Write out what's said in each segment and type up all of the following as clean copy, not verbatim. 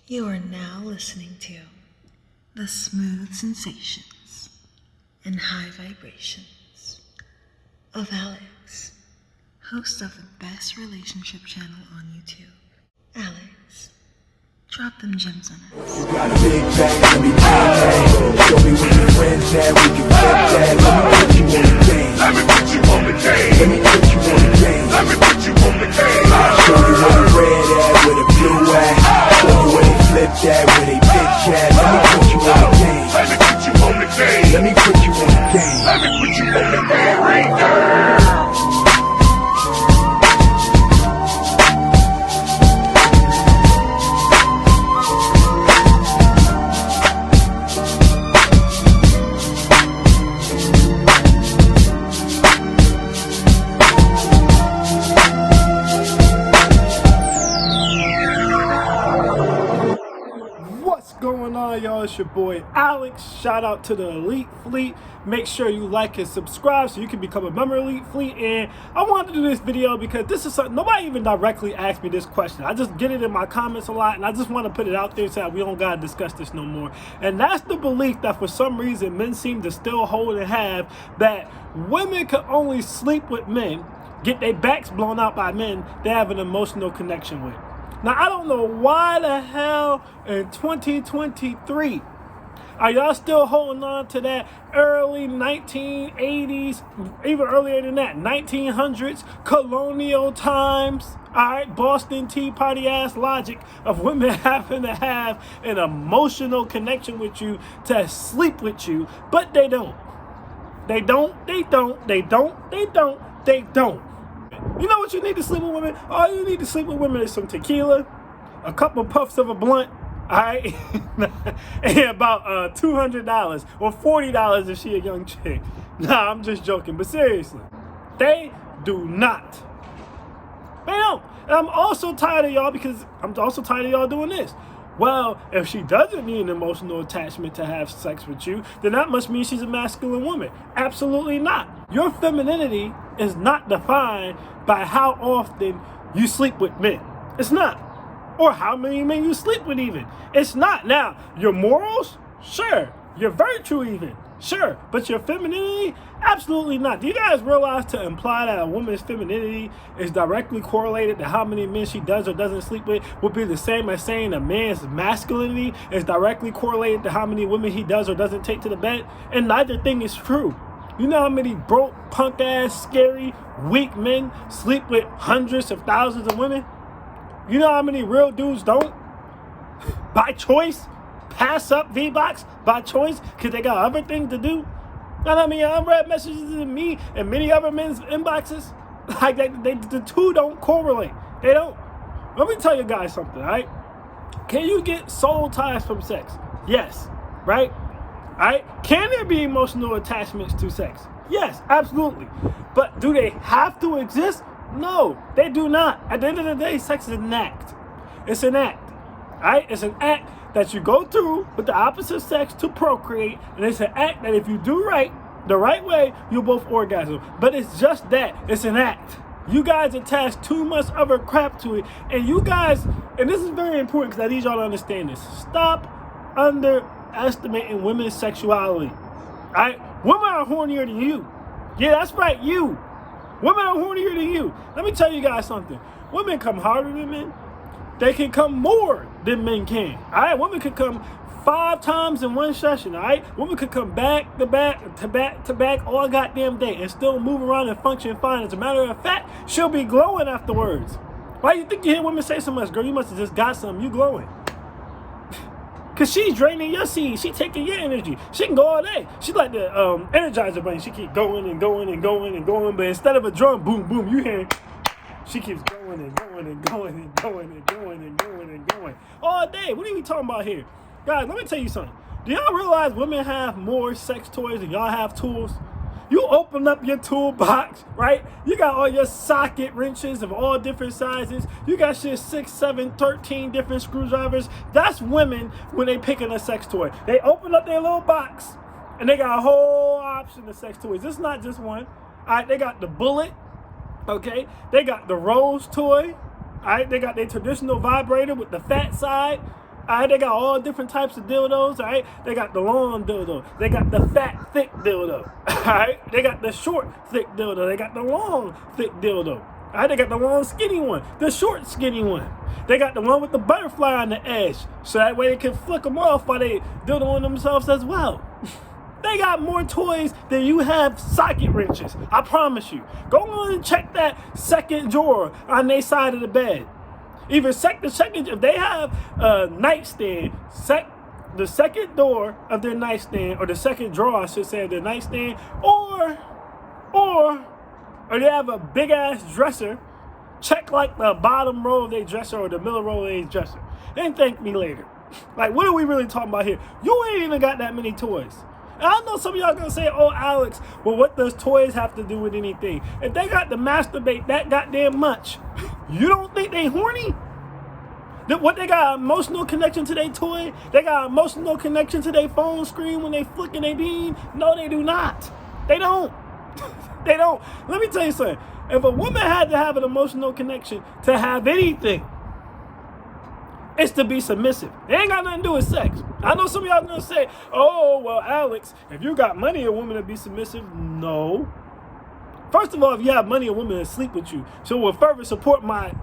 You are now listening to the smooth sensations and high vibrations of Alex, host of the best relationship channel on YouTube. Alex, drop them gems on us. You got a big bag, let me take. Show me where your friends at, we can flip that. Let me put you on the game. Let me put you on the game. Let me put you on the game. Let me put you on the game. Show you where the red at, where the blue at. Show you where they flip that, where they bitch at. Let me put you on the game. Let me put you on the game. Let me put you on the game. Let me put you on the game right there. Going on, y'all? It's your boy Alex. Shout out to the Elite Fleet. Make sure you like and subscribe so you can become a member of Elite Fleet. And I wanted to do this video because this is something nobody even directly asked me this question. I just get it in my comments a lot, and I just want to put it out there so that we don't gotta discuss this no more. And that's the belief that for some reason men seem to still hold and have, that women can only sleep with men, get their backs blown out by men they have an emotional connection with. Now, I don't know why the hell in 2023 are y'all still holding on to that early 1980s, even earlier than that, 1900s, colonial times, all right, Boston Tea Party ass logic of women having to have an emotional connection with you to sleep with you, but they don't. They don't. You know what you need to sleep with women? All you need to sleep with women is some tequila, a couple puffs of a blunt, all right, and about $200 or $40 if she a young chick. Nah, I'm just joking, but seriously, they do not. They don't. And I'm also tired of y'all because I'm also tired of y'all doing this. Well, if she doesn't need an emotional attachment to have sex with you, then that must mean she's a masculine woman. Absolutely not. Your femininity is not defined by how often you sleep with men. It's not. Or how many men you sleep with even. It's not. Now, your morals? Sure. Your virtue even? Sure. But your femininity? Absolutely not. Do you guys realize to imply that a woman's femininity is directly correlated to how many men she does or doesn't sleep with would be the same as saying a man's masculinity is directly correlated to how many women he does or doesn't take to the bed? And neither thing is true. You know how many broke, punk-ass, scary, weak men sleep with hundreds of thousands of women? You know how many real dudes don't? By choice? Pass up V-Box by choice because they got other things to do? And I mean, unread messages in me and many other men's inboxes, like the two don't correlate. They don't. Let me tell you guys something, all right? Can you get soul ties from sex? Yes, right? All right? Can there be emotional attachments to sex? Yes, absolutely. But do they have to exist? No, they do not. At the end of the day, sex is an act. It's an act, all right? It's an act that you go through with the opposite sex to procreate, and it's an act that if you do right, the right way, you'll both orgasm. But it's just that. It's an act. You guys attach too much other crap to it, and you guys, and this is very important because I need y'all to understand this. Stop underestimating women's sexuality. All right? Women are hornier than you. Yeah, that's right, you. Women are hornier than you. Let me tell you guys something. Women come harder than men. They can come more than men can. All right, women could come 5 times in one session. All right, women could come back to back all goddamn day and still move around and function fine. As a matter of fact, she'll be glowing afterwards. Why you think you hear women say so much, girl? You must have just got something. You glowing. Cause she's draining your seed. She taking your energy. She can go all day. She's like the Energizer Bunny. She keep going and going and going and going. But instead of a drum, boom, boom, you hear. She keeps going and going and going and going and going and going and going all day. What are we talking about here? Guys, let me tell you something. Do y'all realize women have more sex toys than y'all have tools? You open up your toolbox, right? You got all your socket wrenches of all different sizes. You got shit 6, 7, 13 different screwdrivers. That's women when they picking a sex toy. They open up their little box and they got a whole option of sex toys. It's not just one. All right, they got the bullet. Okay, they got the Rose toy. All right, they got their traditional vibrator with the fat side. All right, they got all different types of dildos. All right, they got the long dildo. They got the fat, thick dildo. All right, they got the short, thick dildo. They got the long, thick dildo. All right, they got the long, skinny one, the short, skinny one. They got the one with the butterfly on the edge, so that way they can flick them off while they dildo on themselves as well. They got more toys than you have socket wrenches. I promise you. Go on and check that second drawer on their side of the bed. Either if they have a nightstand, the second door of their nightstand, or the second drawer, I should say, of their nightstand, or they have a big ass dresser. Check like the bottom row of their dresser or the middle row of their dresser, and thank me later. Like, what are we really talking about here? You ain't even got that many toys. And I know some of y'all gonna say, oh, Alex, well, what does toys have to do with anything? If they got to masturbate that goddamn much, you don't think they horny? What, they got an emotional connection to their toy? They got an emotional connection to their phone screen when they flicking their bean? No, they do not. They don't. They don't. Let me tell you something. If a woman had to have an emotional connection to have anything, it's to be submissive. It ain't got nothing to do with sex. I know some of y'all gonna say, oh, well, Alex, if you got money, a woman to be submissive. No. First of all, if you have money, a woman will sleep with you. So it will further support my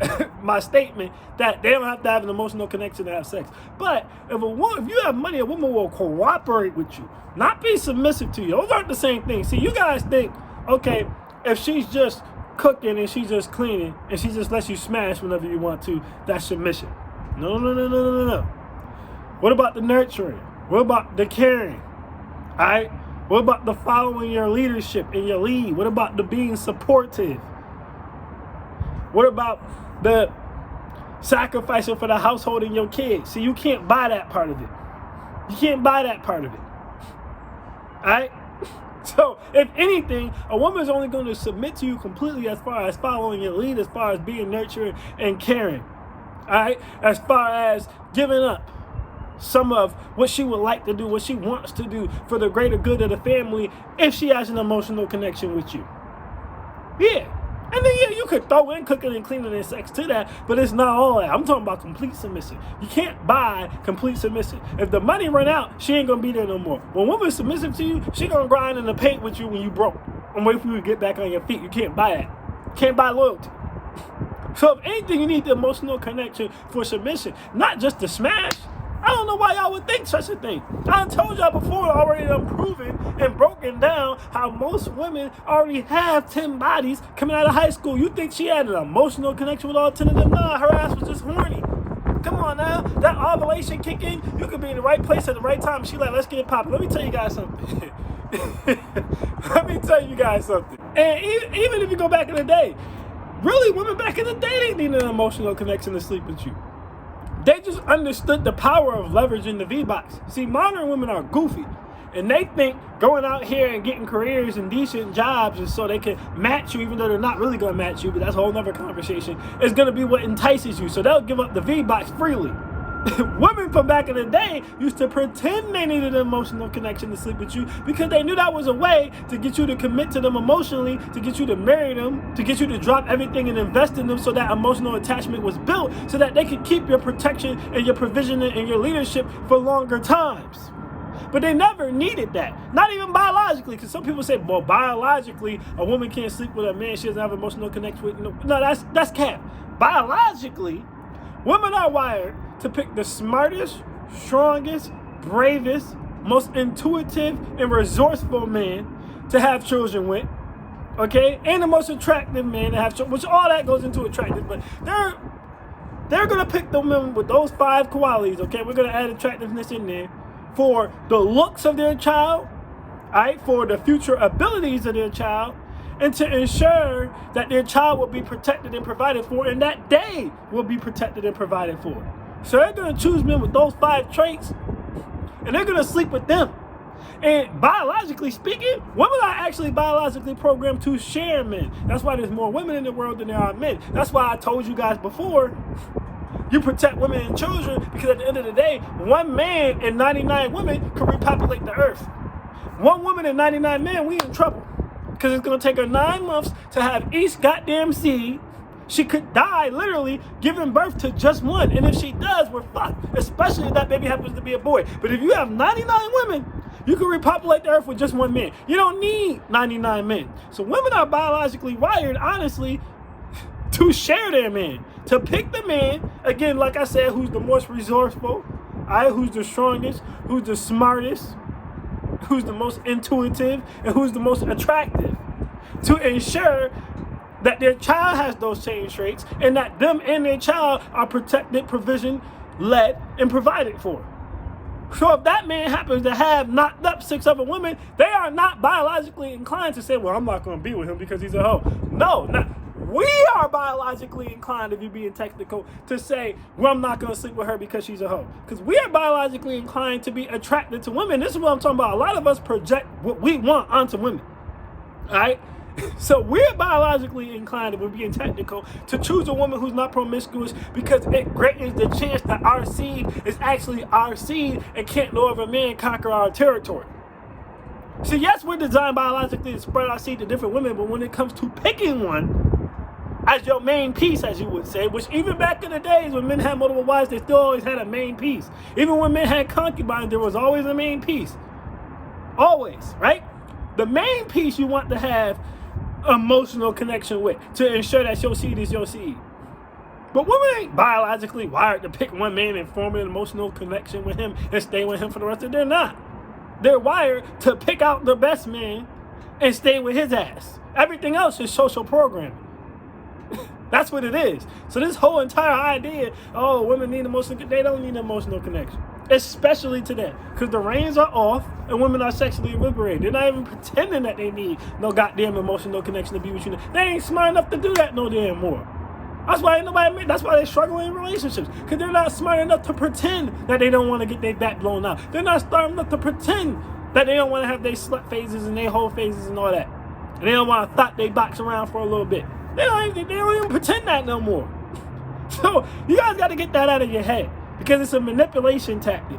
my statement that they don't have to have an emotional connection to have sex. But if you have money, a woman will cooperate with you, not be submissive to you. Those aren't the same thing. See, you guys think, okay, if she's just cooking and she's just cleaning and she just lets you smash whenever you want to, that's submission. No. What about the nurturing? What about the caring? All right? What about the following your leadership and your lead? What about the being supportive? What about the sacrificing for the household and your kids? See, you can't buy that part of it. You can't buy that part of it. All right? So, if anything, a woman is only going to submit to you completely as far as following your lead, as far as being nurturing and caring. All right? As far as giving up some of what she would like to do, what she wants to do for the greater good of the family, if she has an emotional connection with you. Yeah. And then, yeah, you could throw in cooking and cleaning and sex to that, but it's not all that. I'm talking about complete submission. You can't buy complete submission. If the money run out, she ain't going to be there no more. When a woman's submissive to you, she going to grind in the paint with you when you broke and wait for you to get back on your feet. You can't buy that. You can't buy loyalty. So if anything, you need the emotional connection for submission, not just to smash. I don't know why y'all would think such a thing. I told y'all before, already proven and broken down how most women already have 10 bodies coming out of high school. You think she had an emotional connection with all 10 of them? Nah, her ass was just horny. Come on now, that ovulation kick in, you could be in the right place at the right time. She like, let's get it popping. Let me tell you guys something. And even if you go back in the day, really, women back in the day, they needed an emotional connection to sleep with you. They just understood the power of leveraging the V-box. See, modern women are goofy. And they think going out here and getting careers and decent jobs and so they can match you, even though they're not really going to match you, but that's a whole nother conversation, is going to be what entices you. So they'll give up the V-box freely. Women from back in the day used to pretend they needed an emotional connection to sleep with you because they knew that was a way to get you to commit to them emotionally, to get you to marry them, to get you to drop everything and invest in them so that emotional attachment was built so that they could keep your protection and your provision and your leadership for longer times. But they never needed that. Not even biologically, because some people say, well, biologically, a woman can't sleep with a man she doesn't have emotional connection with. No, that's cap. Biologically, women are wired to pick the smartest, strongest, bravest, most intuitive, and resourceful man to have children with, okay? And the most attractive man to have children, which all that goes into attractive, but they're going to pick the women with those 5 qualities, okay? We're going to add attractiveness in there for the looks of their child, all right? For the future abilities of their child, and to ensure that their child will be protected and provided for, and that they will be protected and provided for. So they're going to choose men with those 5 traits, and they're going to sleep with them. And biologically speaking, women are actually biologically programmed to share men. That's why there's more women in the world than there are men. That's why I told you guys before, you protect women and children, because at the end of the day, 1 man and 99 women can repopulate the earth. 1 woman and 99 men, we in trouble. Because it's going to take her 9 months to have each goddamn seed. She could die literally giving birth to just one. And if she does, we're fucked. Especially if that baby happens to be a boy. But if you have 99 women, you can repopulate the earth with just one man. You don't need 99 men. So women are biologically wired, honestly, to share their man. To pick the man, again, like I said, who's the most resourceful, who's the strongest, who's the smartest, who's the most intuitive, and who's the most attractive. To ensure that their child has those same traits and that them and their child are protected, provisioned, led, and provided for. So if that man happens to have knocked up 6 other women, they are not biologically inclined to say, well, I'm not going to be with him because he's a hoe. No, not. We are biologically inclined, if you're being technical, to say, well, I'm not going to sleep with her because she's a hoe. Because we are biologically inclined to be attracted to women. This is what I'm talking about. A lot of us project what we want onto women. All right? So we're biologically inclined, if we're being technical, to choose a woman who's not promiscuous because it greatens the chance that our seed is actually our seed and can't no other man conquer our territory. See, yes, we're designed biologically to spread our seed to different women, but when it comes to picking one as your main piece, as you would say, which even back in the days when men had multiple wives, they still always had a main piece. Even when men had concubines, there was always a main piece. Always, right? The main piece you want to have emotional connection with to ensure that your seed is your seed. But women ain't biologically wired to pick one man and form an emotional connection with him and stay with him for the rest of their life. They're wired to pick out the best man and stay with his ass. Everything else is social programming. That's what it is. So this whole entire idea, oh, women need emotional, they don't need emotional connection. Especially today. Because the reins are off and women are sexually liberated. They're not even pretending that they need no goddamn emotional connection to be with you. They ain't smart enough to do that no damn more. That's why they struggle in relationships. Because they're not smart enough to pretend that they don't want to get their back blown out. They're not smart enough to pretend that they don't want to have their slut phases and their whole phases and all that. And they don't want to thought they box around for a little bit. They don't even pretend that no more. So you guys got to get that out of your head because it's a manipulation tactic.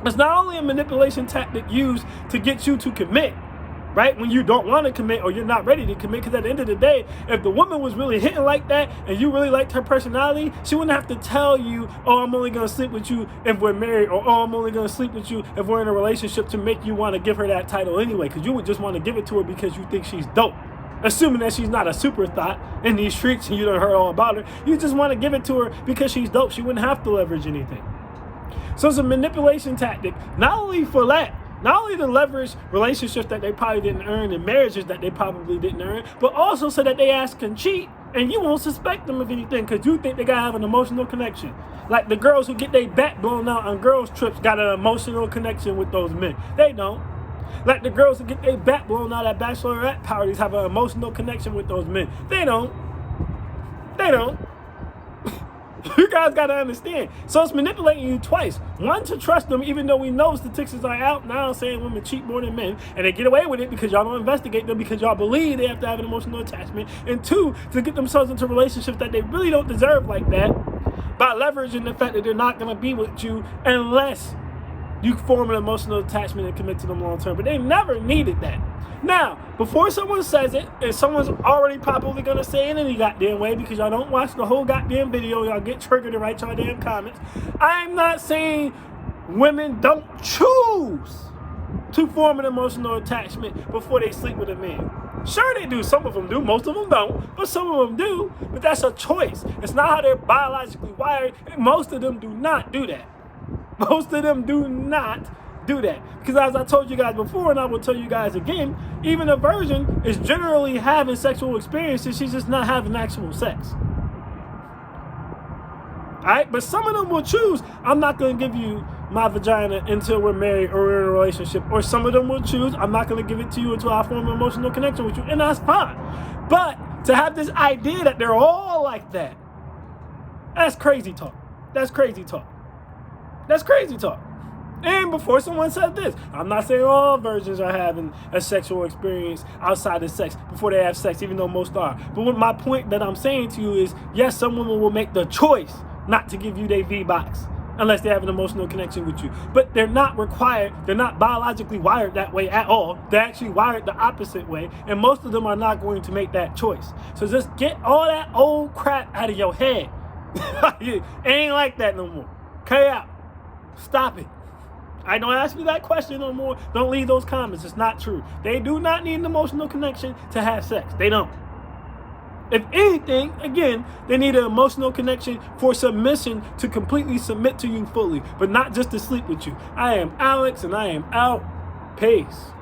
It's not only a manipulation tactic used to get you to commit, right? When you don't want to commit or you're not ready to commit, because at the end of the day, if the woman was really hitting like that and you really liked her personality, she wouldn't have to tell you, oh, I'm only going to sleep with you if we're married, or oh, I'm only going to sleep with you if we're in a relationship, to make you want to give her that title anyway, because you would just want to give it to her because you think she's dope. Assuming that she's not a super thought in these streets and you don't heard all about her. You just want to give it to her because she's dope. She wouldn't have to leverage anything. So it's a manipulation tactic, not only for that, not only to leverage relationships that they probably didn't earn and marriages that they probably didn't earn, but also so that they ass can cheat and you won't suspect them of anything because you think they gotta have an emotional connection. Like the girls who get their back blown out on girls' trips got an emotional connection with those men. They don't. Like the girls who get their back blown out at bachelorette parties have an emotional connection with those men. They don't. They don't. You guys got to understand. So it's manipulating you twice. One, to trust them, even though we know statistics are out now saying women cheat more than men, and they get away with it because y'all don't investigate them because y'all believe they have to have an emotional attachment. And two, to get themselves into relationships that they really don't deserve like that by leveraging the fact that they're not going to be with you unless you form an emotional attachment and commit to them long term. But they never needed that. Now, before someone says it, and someone's already probably going to say it any goddamn way because y'all don't watch the whole goddamn video, y'all get triggered and write y'all damn comments. I'm not saying women don't choose to form an emotional attachment before they sleep with a man. Sure they do. Some of them do. Most of them don't. But some of them do. But that's a choice. It's not how they're biologically wired. And most of them do not do that. Most of them do not do that. Because as I told you guys before, and I will tell you guys again, even a virgin is generally having sexual experiences. She's just not having actual sex. Alright? But some of them will choose, I'm not going to give you my vagina until we're married or we're in a relationship. Or some of them will choose, I'm not going to give it to you until I form an emotional connection with you. And that's fine. But to have this idea that they're all like that, that's crazy talk. That's crazy talk. That's crazy talk. And before someone said this, I'm not saying all virgins are having a sexual experience outside of sex before they have sex, even though most are. But what my point that I'm saying to you is, yes, some women will make the choice not to give you their V-box unless they have an emotional connection with you. But they're not required, they're not biologically wired that way at all. They're actually wired the opposite way, and most of them are not going to make that choice. So just get all that old crap out of your head. It ain't like that no more. Cut it out. Stop it. I don't ask me that question no more. Don't leave those comments. It's not true. They do not need an emotional connection to have sex. They don't. If anything, again, they need an emotional connection for submission, to completely submit to you fully, but not just to sleep with you. I am Alex, and I am out. Peace.